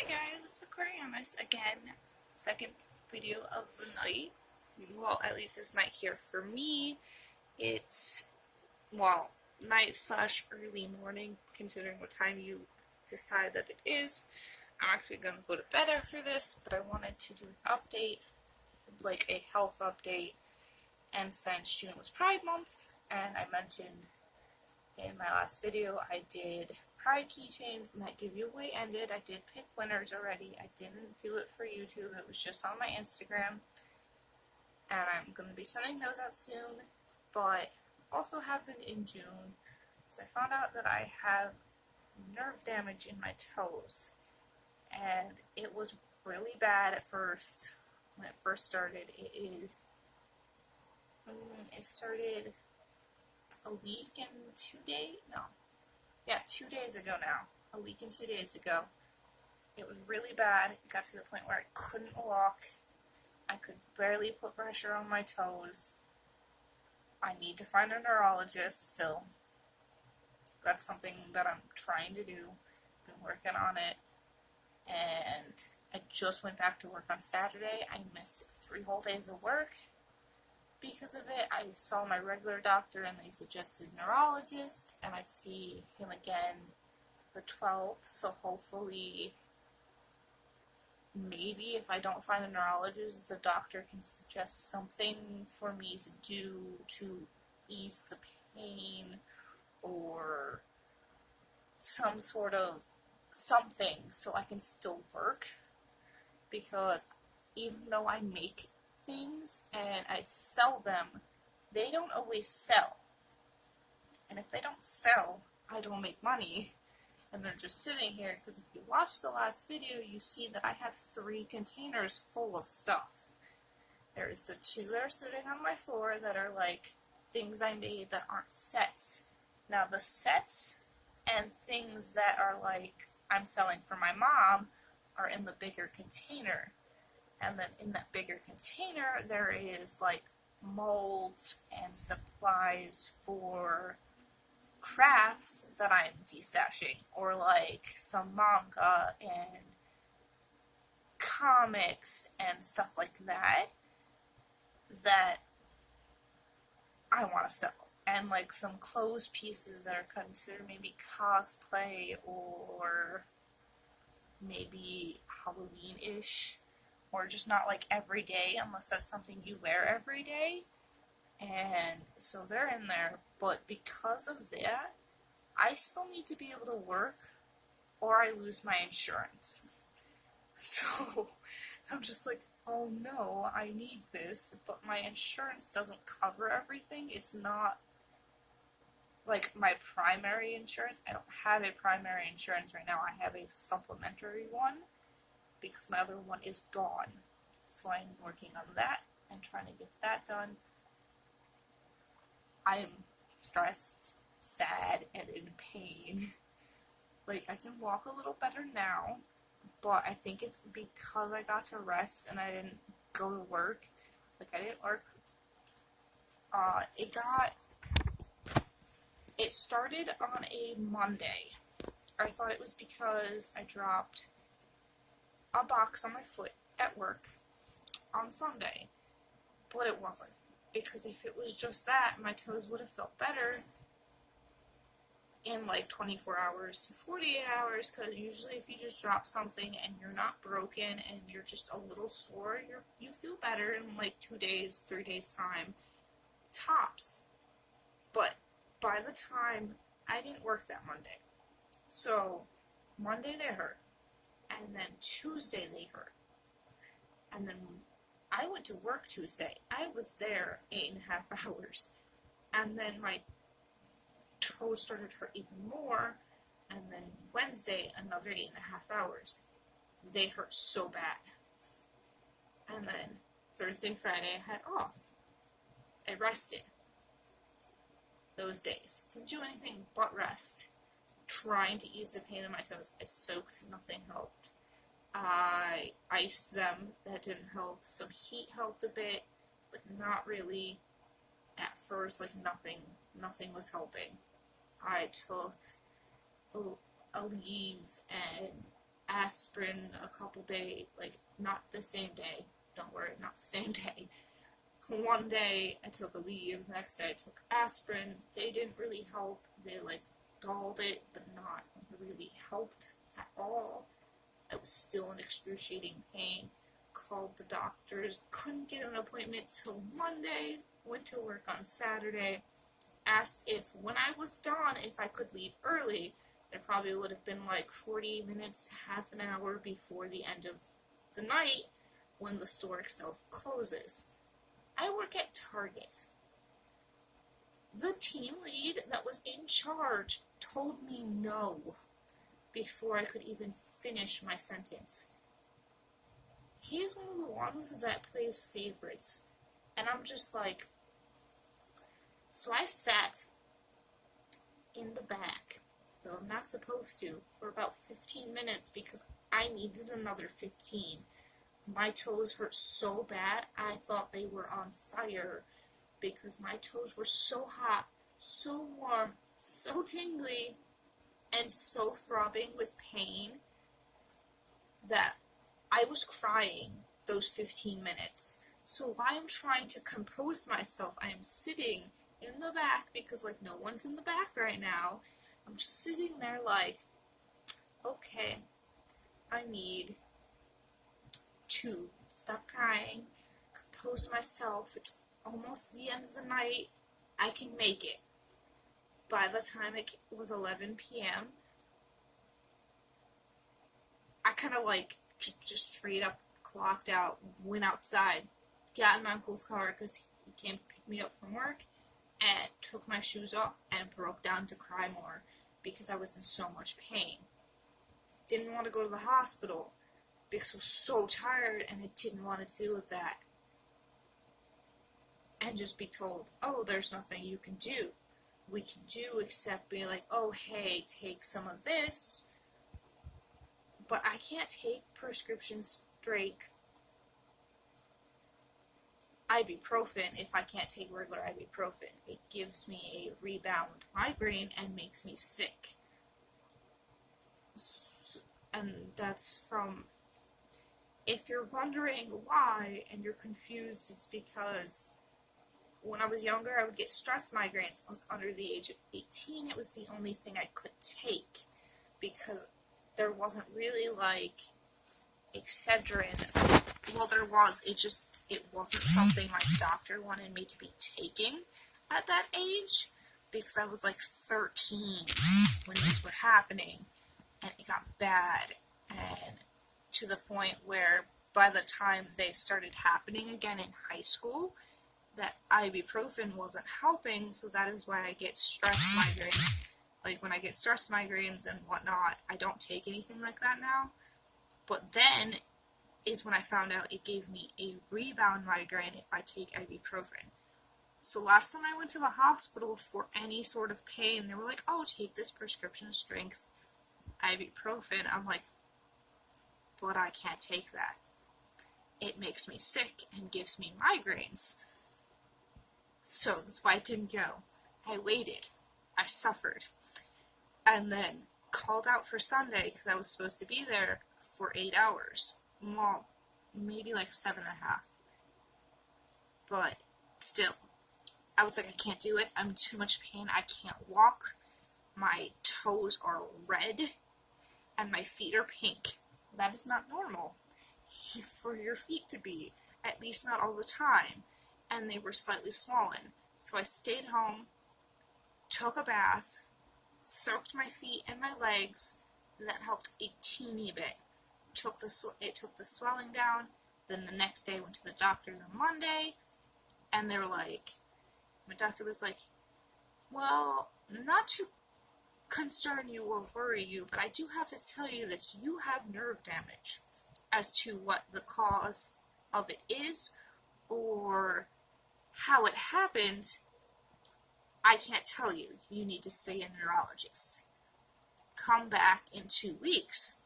Hi guys, it's Aquariamus again. Second video of the night. Well, at least it's night here for me. It's, well, night slash early morning, considering what time you decide that it is. I'm actually going to go to bed after this, but I wanted to do an update, like a health update. And since June was Pride Month, and I mentioned in my last video I did Pride keychains, and that giveaway ended. I did pick winners already. I didn't do it for YouTube. It was just on my Instagram. And I'm going to be sending those out soon. But also happened in June, so I found out that I have nerve damage in my toes. And it was really bad at first. When it first started, it started a week and 2 days? No. Yeah, 2 days ago now. A week and 2 days ago. It was really bad. It got to the point where I couldn't walk. I could barely put pressure on my toes. I need to find a neurologist still. That's something that I'm trying to do. Been working on it. And I just went back to work on Saturday. I missed 3 whole days of work. Because of it, I saw my regular doctor and they suggested neurologist, and I see him again the 12th, so hopefully, maybe if I don't find a neurologist, the doctor can suggest something for me to do to ease the pain, or some sort of something so I can still work, because even though I make things and I sell them, they don't always sell. And if they don't sell, I don't make money. And they're just sitting here, because if you watch the last video, you see that I have 3 containers full of stuff. There's the 2 that are sitting on my floor that are like things I made that aren't sets. Now the sets and things that are like I'm selling for my mom are in the bigger container. And then in that bigger container, there is like molds and supplies for crafts that I'm destashing, or like some manga and comics and stuff like that that I want to sell. And like some clothes pieces that are considered maybe cosplay or maybe Halloween-ish. Or just not like every day, unless that's something you wear every day. And so they're in there, but because of that, I still need to be able to work, or I lose my insurance. So I'm just like, oh no, I need this, but my insurance doesn't cover everything. It's not like my primary insurance. I don't have a primary insurance right now. I have a supplementary one, because my other one is gone. So I'm working on that and trying to get that done. I am stressed, sad, and in pain. Like, I can walk a little better now, but I think it's because I got to rest and I didn't go to work. Like, I didn't work. It started on a Monday. I thought it was because I dropped a box on my foot at work on Sunday, but it wasn't, because if it was just that, my toes would have felt better in like 24 hours, 48 hours, because usually if you just drop something and you're not broken and you're just a little sore, you feel better in like 2 days, 3 days time, tops. But by the time, I didn't work that Monday, so Monday they hurt. And then Tuesday they hurt. And then I went to work Tuesday. I was there 8.5 hours. And then my toes started to hurt even more. And then Wednesday, another 8.5 hours. They hurt so bad. And then Thursday, Friday, I had off. I rested those days. Didn't do anything but rest. Trying to ease the pain in my toes. I soaked, nothing helped. I iced them, that didn't help. Some heat helped a bit, but not really. At first, like nothing was helping. I took a leave and aspirin a couple days, like, not the same day. Don't worry, not the same day. One day I took Aleve, the next day I took aspirin. They didn't really help. They, like, dulled it, but not really helped at all. I was still in excruciating pain. Called the doctors, couldn't get an appointment till Monday. Went to work on Saturday. Asked if when I was done, if I could leave early. It probably would have been like 40 minutes to half an hour before the end of the night when the store itself closes. I work at Target. The team lead that was in charge told me no before I could even finish my sentence. He is one of the ones that plays favorites, and I'm just like, so I sat in the back, though I'm not supposed to, for about 15 minutes because I needed another 15. My toes hurt so bad, I thought they were on fire because my toes were so hot, so warm, so tingly, and so throbbing with pain that I was crying those 15 minutes. So while I'm trying to compose myself, I am sitting in the back because, like, no one's in the back right now. I'm just sitting there like, okay, I need to stop crying, compose myself. It's almost the end of the night. I can make it. By the time it was 11 p.m., I kind of like just straight up clocked out, went outside, got in my uncle's car because he came to pick me up from work, and took my shoes off and broke down to cry more because I was in so much pain. Didn't want to go to the hospital because I was so tired and I didn't want to deal with that. And just be told, oh, there's nothing you can do. We can do except be like, oh, hey, take some of this. But I can't take prescription strength ibuprofen if I can't take regular ibuprofen. It gives me a rebound migraine and makes me sick. And that's from, if you're wondering why and you're confused, it's because when I was younger I would get stress migraines. I was under the age of 18. It was the only thing I could take because there wasn't really like Excedrin. Well, there was. It wasn't something my doctor wanted me to be taking at that age because I was like 13 when these were happening, and it got bad, and to the point where by the time they started happening again in high school, that ibuprofen wasn't helping, so that is why I get stress migraines. Like when I get stress migraines and whatnot, I don't take anything like that now. But then is when I found out it gave me a rebound migraine if I take ibuprofen. So last time I went to the hospital for any sort of pain, they were like, oh, take this prescription strength ibuprofen. I'm like, but I can't take that. It makes me sick and gives me migraines. So that's why I didn't go. I waited. I suffered. And then called out for Sunday because I was supposed to be there for 8 hours. Well, maybe like 7.5. But still, I was like, I can't do it. I'm in too much pain. I can't walk. My toes are red. And my feet are pink. That is not normal for your feet to be. At least not all the time. And they were slightly swollen. So I stayed home, took a bath, soaked my feet and my legs. That helped a teeny bit. It took the swelling down. Then the next day I went to the doctor's on Monday, and they were like, my doctor was like, well, not to concern you or worry you, but I do have to tell you this, you have nerve damage. As to what the cause of it is, or how it happened, I can't tell you. You need to see a neurologist. Come back in 2 weeks.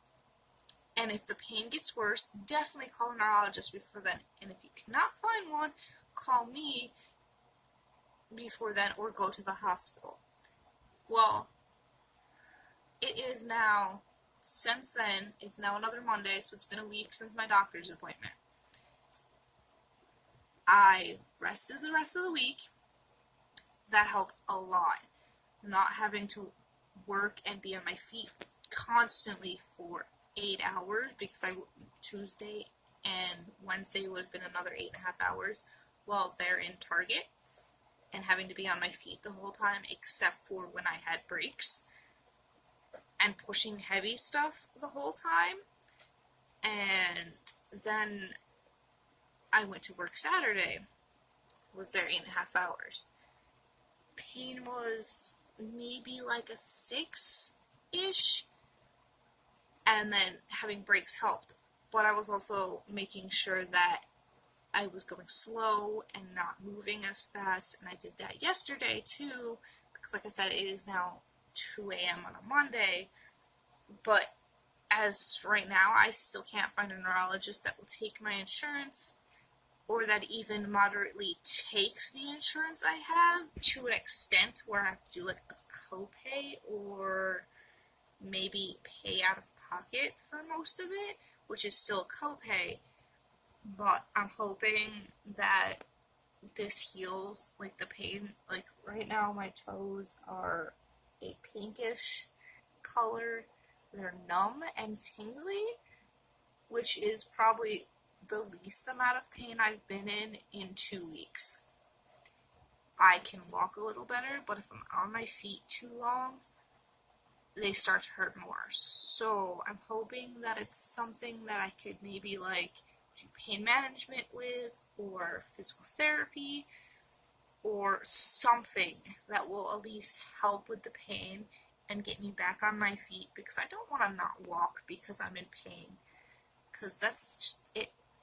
And if the pain gets worse, definitely call a neurologist before then. And if you cannot find one, call me before then or go to the hospital. Well, it is now since then, it's now another Monday, so it's been a week since my doctor's appointment. I rested the rest of the week. That helped a lot. Not having to work and be on my feet constantly for 8 hours, because Tuesday and Wednesday would have been another 8.5 hours while they're in Target, and having to be on my feet the whole time except for when I had breaks, and pushing heavy stuff the whole time. And then I went to work Saturday, was there 8.5 hours. Pain was maybe like a 6-ish, and then having breaks helped. But I was also making sure that I was going slow and not moving as fast, and I did that yesterday too, because like I said, it is now 2 a.m. on a Monday, but as right now, I still can't find a neurologist that will take my insurance, or that even moderately takes the insurance I have to an extent where I have to do like a copay or maybe pay out of pocket for most of it, which is still a copay. But I'm hoping that this heals, like the pain. Like right now my toes are a pinkish color. They're numb and tingly, which is probably the least amount of pain I've been in 2 weeks. I can walk a little better, but if I'm on my feet too long, they start to hurt more. So I'm hoping that it's something that I could maybe like do pain management with, or physical therapy, or something that will at least help with the pain and get me back on my feet, because I don't want to not walk because I'm in pain, because that's just,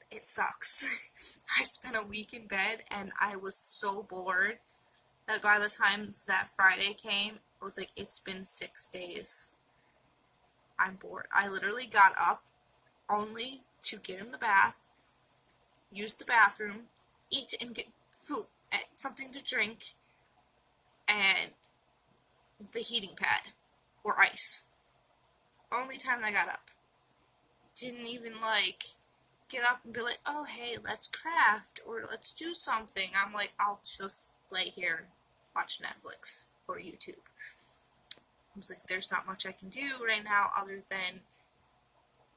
it sucks. I spent a week in bed and I was so bored that by the time that Friday came, I was like, it's been 6 days. I'm bored. I literally got up only to get in the bath, use the bathroom, eat and get food, something to drink, and the heating pad or ice. Only time I got up. Didn't even like get up and be like, oh hey, let's craft or let's do something. I'm like, I'll just lay here and watch Netflix or YouTube. I was like, there's not much I can do right now other than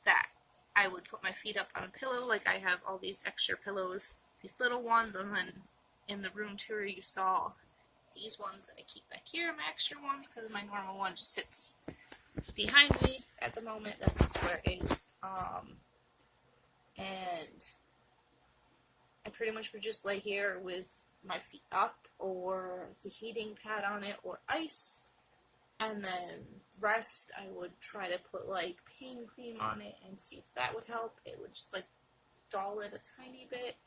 that. I would put my feet up on a pillow, like I have all these extra pillows, these little ones, and then in the room tour you saw these ones that I keep back here, my extra ones, because my normal one just sits behind me at the moment. That's where it is. And I pretty much would just lay here with my feet up, or the heating pad on it, or ice, and then rest. I would try to put like pain cream on it and see if that would help. It would just like dull it a tiny bit.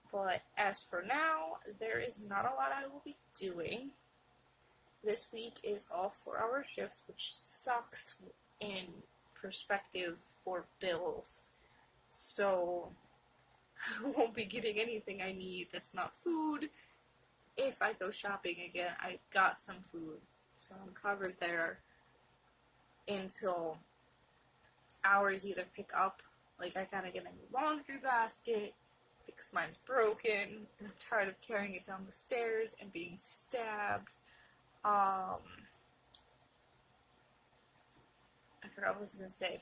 But as for now, there is not a lot I will be doing. This week is all 4-hour shifts, which sucks in perspective for bills. So I won't be getting anything I need that's not food. If I go shopping again, I got some food, so I'm covered there until hours either pick up. Like, I gotta get a new laundry basket because mine's broken, and I'm tired of carrying it down the stairs and being stabbed. I forgot what I was gonna say.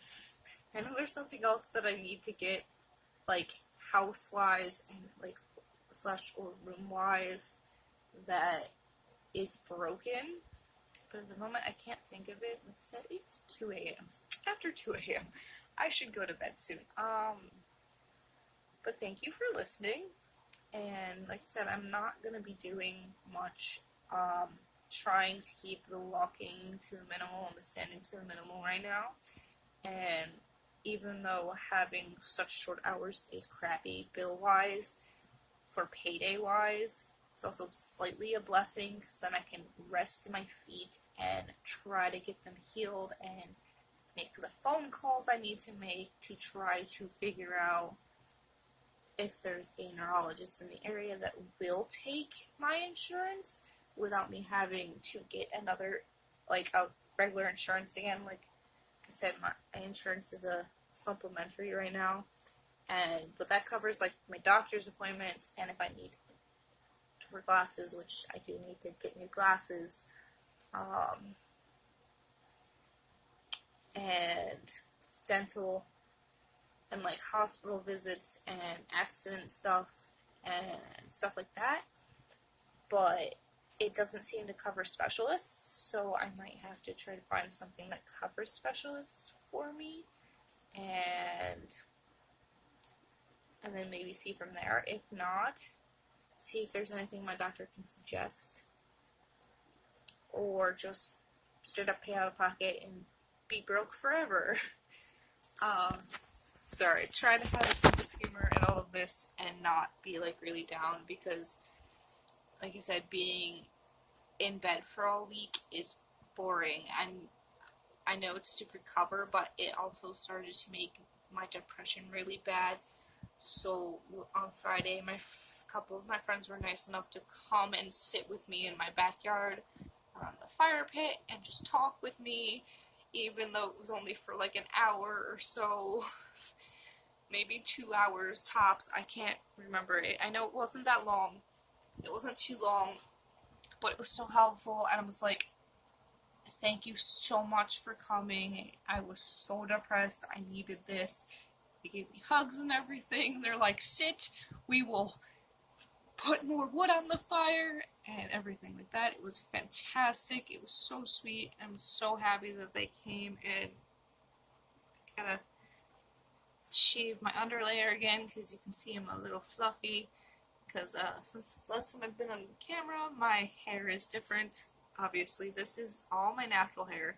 I know there's something else that I need to get, like, house-wise and, like, / or room-wise that is broken. But at the moment, I can't think of it. Like I said, it's 2 a.m. After 2 a.m. I should go to bed soon. But thank you for listening. And like I said, I'm not going to be doing much. Trying to keep the walking to a minimal and the standing to a minimal right now. And even though having such short hours is crappy bill-wise, for payday-wise, it's also slightly a blessing, because then I can rest my feet and try to get them healed and make the phone calls I need to make to try to figure out if there's a neurologist in the area that will take my insurance without me having to get another, like, a regular insurance again, like, I said, my insurance is a supplementary right now, but that covers like my doctor's appointments, and if I need for glasses, which I do need to get new glasses, and dental, and like hospital visits and accident stuff and stuff like that. But it doesn't seem to cover specialists, so I might have to try to find something that covers specialists for me, and then maybe see from there. If not, see if there's anything my doctor can suggest, or just straight up pay out of pocket and be broke forever. Sorry, try to have a sense of humor in all of this and not be like really down, because like I said, being in bed for all week is boring, and I know it's to recover, but it also started to make my depression really bad. So on Friday, a couple of my friends were nice enough to come and sit with me in my backyard around the fire pit and just talk with me, even though it was only for like an hour or so, maybe 2 hours tops. I can't remember it. I know it wasn't that long. It wasn't too long, but it was so helpful, and I was like, thank you so much for coming. I was so depressed. I needed this. They gave me hugs and everything. They're like, sit, we will put more wood on the fire, and everything like that. It was fantastic. It was so sweet. I'm so happy that they came and kind of shaved my underlayer again, because you can see I'm a little fluffy. Because since last time I've been on camera, my hair is different. Obviously, this is all my natural hair.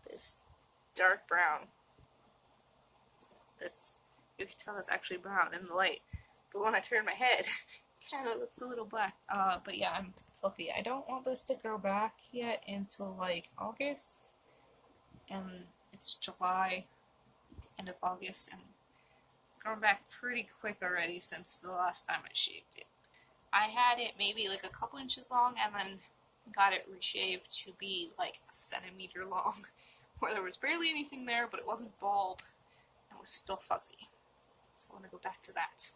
This dark brown. You can tell it's actually brown in the light. But when I turn my head, it kind of looks a little black. But yeah, I'm fluffy. I don't want this to grow back yet until like August. And it's July, end of August, and grown back pretty quick already since the last time I shaved it. I had it maybe like a couple inches long, and then got it reshaved to be like a centimeter long, where there was barely anything there, but it wasn't bald and was still fuzzy. So I want to go back to that.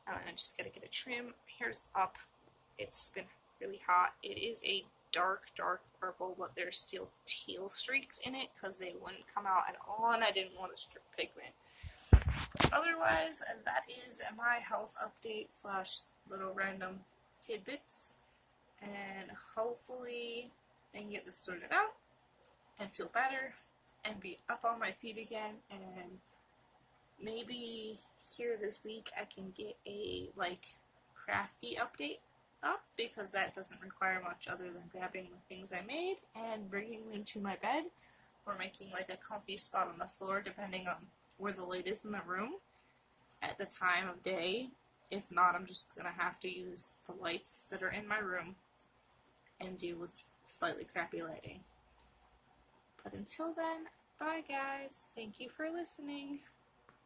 And then I just gotta get a trim. My hair's up. It's been really hot. It is a dark purple, but there's still teal streaks in it because they wouldn't come out at all, and I didn't want to strip pigment. Otherwise, and that is my health update / little random tidbits, and hopefully I can get this sorted out and feel better and be up on my feet again, and maybe here this week I can get a like crafty update up, because that doesn't require much other than grabbing the things I made and bringing them to my bed, or making like a comfy spot on the floor depending on where the light is in the room at the time of day. If not, I'm just gonna have to use the lights that are in my room and deal with slightly crappy lighting. But until then, bye guys. Thank you for listening.